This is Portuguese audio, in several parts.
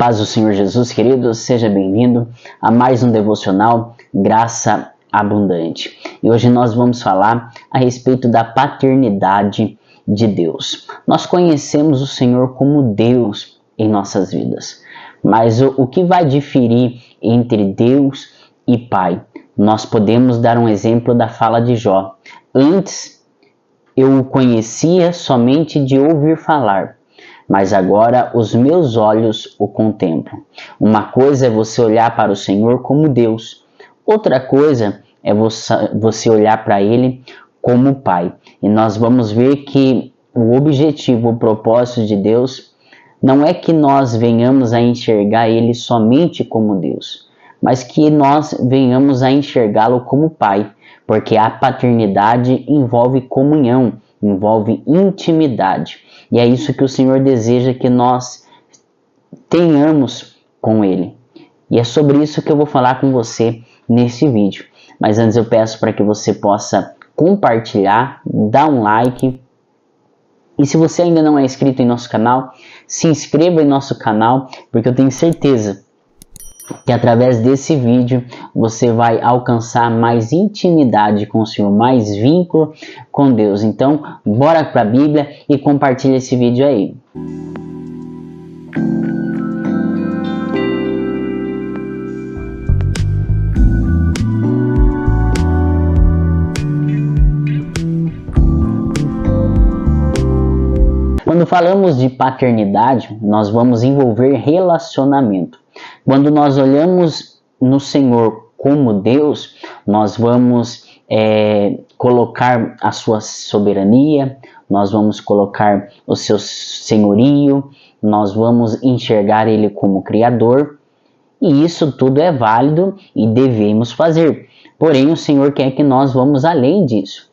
paz do Senhor Jesus, queridos, seja bem-vindo a mais um devocional Graça Abundante. E hoje nós vamos falar a respeito da paternidade de Deus. Nós conhecemos o Senhor como Deus em nossas vidas, mas o que vai diferir entre Deus e Pai? Nós podemos dar um exemplo da fala de Jó. Antes eu o conhecia somente de ouvir falar, mas agora os meus olhos o contemplam. Uma coisa é você olhar para o Senhor como Deus, outra coisa é você olhar para Ele como Pai. E nós vamos ver que o objetivo, o propósito de Deus não é que nós venhamos a enxergar Ele somente como Deus, mas que nós venhamos a enxergá-lo como Pai, porque a paternidade envolve comunhão, envolve intimidade. E é isso que o Senhor deseja que nós tenhamos com Ele. E é sobre isso que eu vou falar com você nesse vídeo. Mas antes eu peço para que você possa compartilhar, dar um like. E se você ainda não é inscrito em nosso canal, se inscreva em nosso canal, porque eu tenho certeza que através desse vídeo você vai alcançar mais intimidade com o Senhor, mais vínculo com Deus. Então, bora para a Bíblia e compartilha esse vídeo aí. Quando falamos de paternidade, nós vamos envolver relacionamento. Quando nós olhamos no Senhor como Deus, nós vamos colocar a sua soberania, nós vamos colocar o seu senhorio, nós vamos enxergar Ele como Criador, e isso tudo é válido e devemos fazer. Porém, o Senhor quer que nós vamos além disso.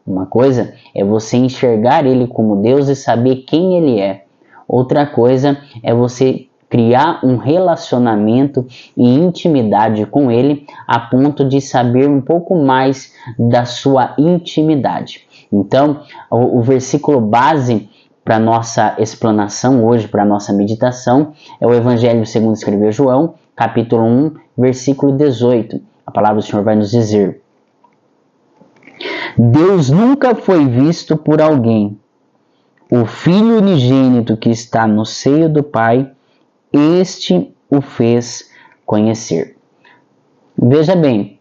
Uma coisa é você enxergar Ele como Deus e saber quem Ele é. Outra coisa é você criar um relacionamento e intimidade com Ele a ponto de saber um pouco mais da sua intimidade. Então, o versículo base para nossa explanação hoje, para nossa meditação, é o Evangelho segundo escreveu João, capítulo 1, versículo 18. A palavra do Senhor vai nos dizer: Deus nunca foi visto por alguém. O Filho unigênito que está no seio do Pai, este o fez conhecer. Veja bem,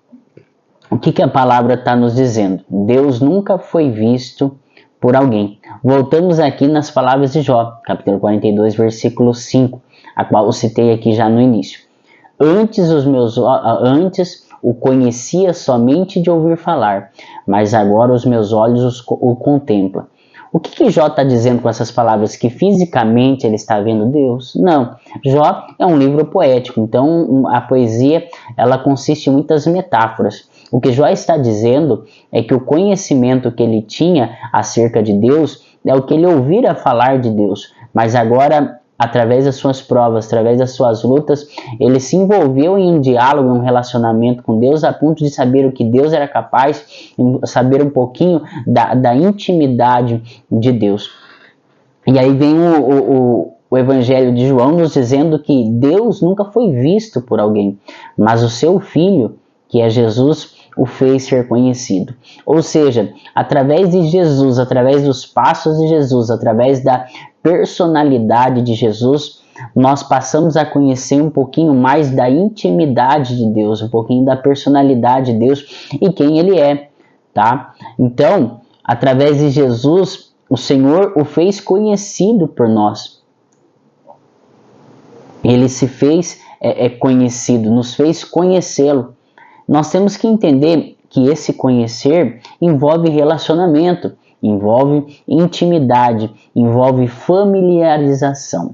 o que a palavra está nos dizendo? Deus nunca foi visto por alguém. Voltamos aqui nas palavras de Jó, capítulo 42, versículo 5, a qual eu citei aqui já no início. Antes o conhecia somente de ouvir falar, mas agora os meus olhos o contemplam. O que Jó está dizendo com essas palavras? Que fisicamente ele está vendo Deus? Não. Jó é um livro poético, então a poesia ela consiste em muitas metáforas. O que Jó está dizendo é que o conhecimento que ele tinha acerca de Deus é o que ele ouvira falar de Deus, mas agora, através das suas provas, através das suas lutas, ele se envolveu em um diálogo, em um relacionamento com Deus, a ponto de saber o que Deus era capaz, saber um pouquinho da intimidade de Deus. E aí vem o Evangelho de João nos dizendo que Deus nunca foi visto por alguém, mas o seu Filho, que é Jesus, o fez ser conhecido. Ou seja, através de Jesus, através dos passos de Jesus, através da personalidade de Jesus, nós passamos a conhecer um pouquinho mais da intimidade de Deus, um pouquinho da personalidade de Deus e quem Ele é, tá? Então, através de Jesus, o Senhor o fez conhecido por nós. Ele se fez conhecido, nos fez conhecê-lo. Nós temos que entender que esse conhecer envolve relacionamento, envolve intimidade, envolve familiarização.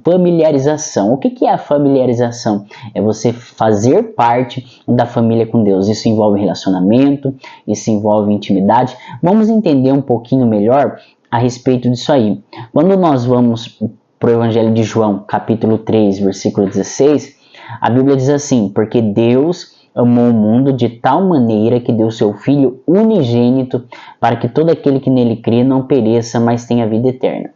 O que é a familiarização? É você fazer parte da família com Deus. Isso envolve relacionamento, isso envolve intimidade. Vamos entender um pouquinho melhor a respeito disso aí. Quando nós vamos para o Evangelho de João, capítulo 3, versículo 16, a Bíblia diz assim: porque Deus amou o mundo de tal maneira que deu seu Filho unigênito para que todo aquele que nele crê não pereça, mas tenha vida eterna.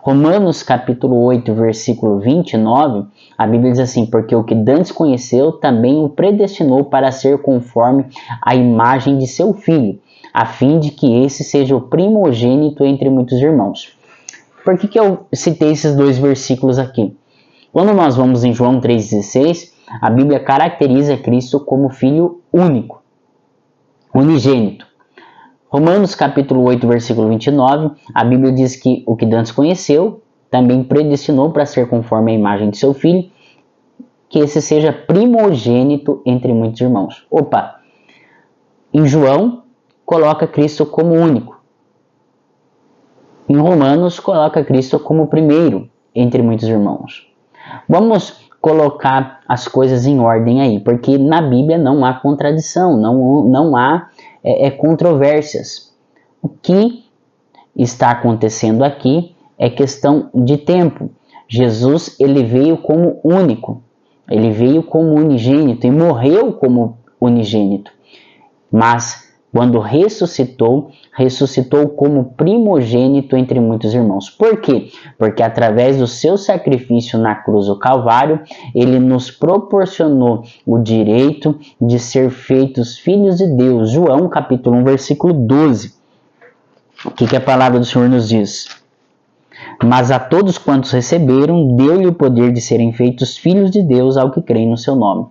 Romanos capítulo 8, versículo 29, a Bíblia diz assim: porque o que dantes conheceu, também o predestinou para ser conforme a imagem de seu Filho, a fim de que esse seja o primogênito entre muitos irmãos. Por que eu citei esses dois versículos aqui? Quando nós vamos em João 3,16, a Bíblia caracteriza Cristo como Filho único, unigênito. Romanos capítulo 8, versículo 29, a Bíblia diz que o que dantes conheceu, também predestinou para ser conforme a imagem de seu Filho, que esse seja primogênito entre muitos irmãos. Opa! Em João, coloca Cristo como único. Em Romanos, coloca Cristo como primeiro entre muitos irmãos. Vamos colocar as coisas em ordem aí, porque na Bíblia não há contradição, não há controvérsias. O que está acontecendo aqui é questão de tempo. Jesus, ele veio como único, ele veio como unigênito e morreu como unigênito. Mas quando ressuscitou como primogênito entre muitos irmãos. Por quê? Porque através do seu sacrifício na cruz do Calvário, ele nos proporcionou o direito de ser feitos filhos de Deus. João capítulo 1, versículo 12. O que a palavra do Senhor nos diz? Mas a todos quantos receberam, deu-lhe o poder de serem feitos filhos de Deus ao que creem no seu nome.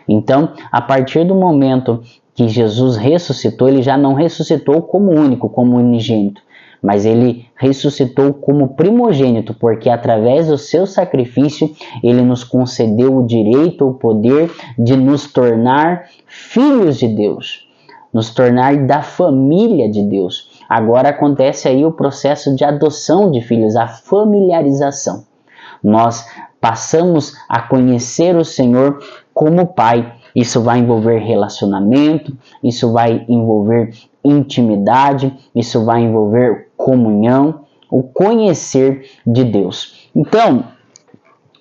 Então, a partir do momento que Jesus ressuscitou, ele já não ressuscitou como único, como unigênito, mas ele ressuscitou como primogênito, porque através do seu sacrifício, ele nos concedeu o direito, o poder de nos tornar filhos de Deus, nos tornar da família de Deus. Agora acontece aí o processo de adoção de filhos, a familiarização. Nós passamos a conhecer o Senhor como Pai. Isso vai envolver relacionamento, isso vai envolver intimidade, isso vai envolver comunhão, o conhecer de Deus. Então,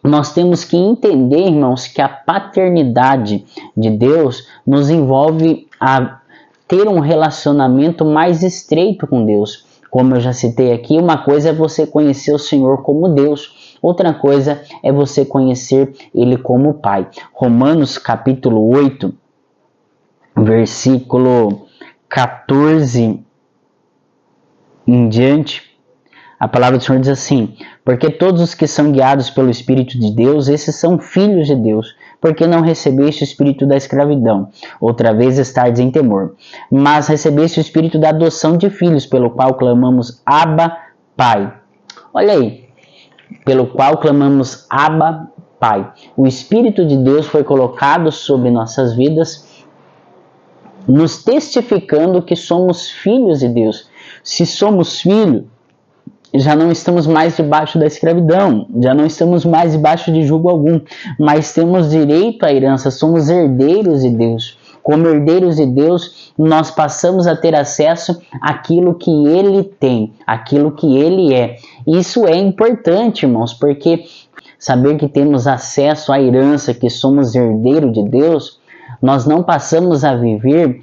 nós temos que entender, irmãos, que a paternidade de Deus nos envolve a ter um relacionamento mais estreito com Deus. Como eu já citei aqui, uma coisa é você conhecer o Senhor como Deus, outra coisa é você conhecer Ele como Pai. Romanos capítulo 8, versículo 14 em diante, a palavra do Senhor diz assim: porque todos os que são guiados pelo Espírito de Deus, esses são filhos de Deus. Porque não recebeste o espírito da escravidão, outra vez estardes em temor, mas recebeste o espírito da adoção de filhos, pelo qual clamamos Abba, Pai. Olha aí, pelo qual clamamos Abba, Pai. O Espírito de Deus foi colocado sobre nossas vidas, nos testificando que somos filhos de Deus. Se somos filhos, já não estamos mais debaixo da escravidão, já não estamos mais debaixo de jugo algum, mas temos direito à herança, somos herdeiros de Deus. Como herdeiros de Deus, nós passamos a ter acesso àquilo que Ele tem, àquilo que Ele é. Isso é importante, irmãos, porque saber que temos acesso à herança, que somos herdeiros de Deus, nós não passamos a viver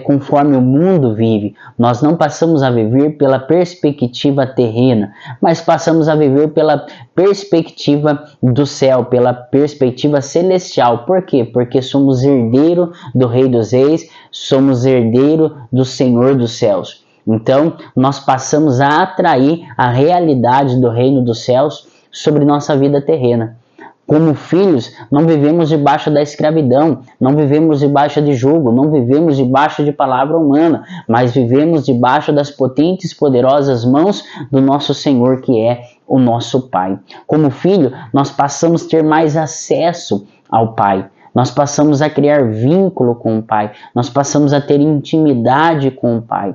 conforme o mundo vive. Nós não passamos a viver pela perspectiva terrena, mas passamos a viver pela perspectiva do céu, pela perspectiva celestial. Por quê? Porque somos herdeiro do Rei dos Reis, somos herdeiro do Senhor dos céus. Então, nós passamos a atrair a realidade do reino dos céus sobre nossa vida terrena. Como filhos, não vivemos debaixo da escravidão, não vivemos debaixo de jugo, não vivemos debaixo de palavra humana, mas vivemos debaixo das potentes e poderosas mãos do nosso Senhor, que é o nosso Pai. Como filho, nós passamos a ter mais acesso ao Pai. Nós passamos a criar vínculo com o Pai. Nós passamos a ter intimidade com o Pai.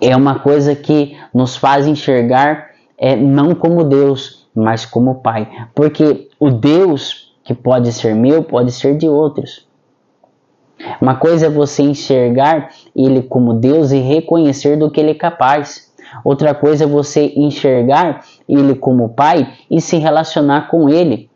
É uma coisa que nos faz enxergar não como Deus, mas como Pai. Porque o Deus que pode ser meu, pode ser de outros. Uma coisa é você enxergar Ele como Deus e reconhecer do que Ele é capaz. Outra coisa é você enxergar Ele como Pai e se relacionar com Ele.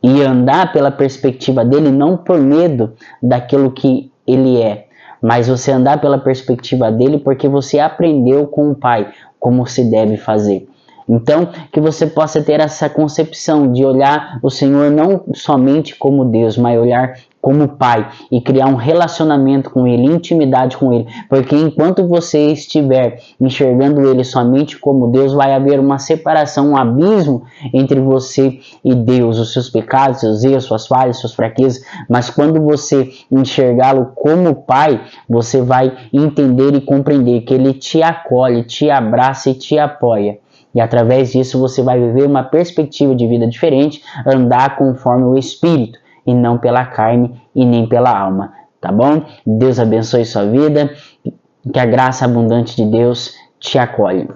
E andar pela perspectiva dele, não por medo daquilo que Ele é, mas você andar pela perspectiva dele porque você aprendeu com o Pai como se deve fazer. Então, que você possa ter essa concepção de olhar o Senhor não somente como Deus, mas olhar como Pai e criar um relacionamento com Ele, intimidade com Ele, porque enquanto você estiver enxergando Ele somente como Deus, vai haver uma separação, um abismo entre você e Deus, os seus pecados, seus erros, suas falhas, suas fraquezas, mas quando você enxergá-lo como Pai, você vai entender e compreender que Ele te acolhe, te abraça e te apoia. E através disso você vai viver uma perspectiva de vida diferente, andar conforme o Espírito e não pela carne e nem pela alma, tá bom? Deus abençoe sua vida, que a graça abundante de Deus te acolhe.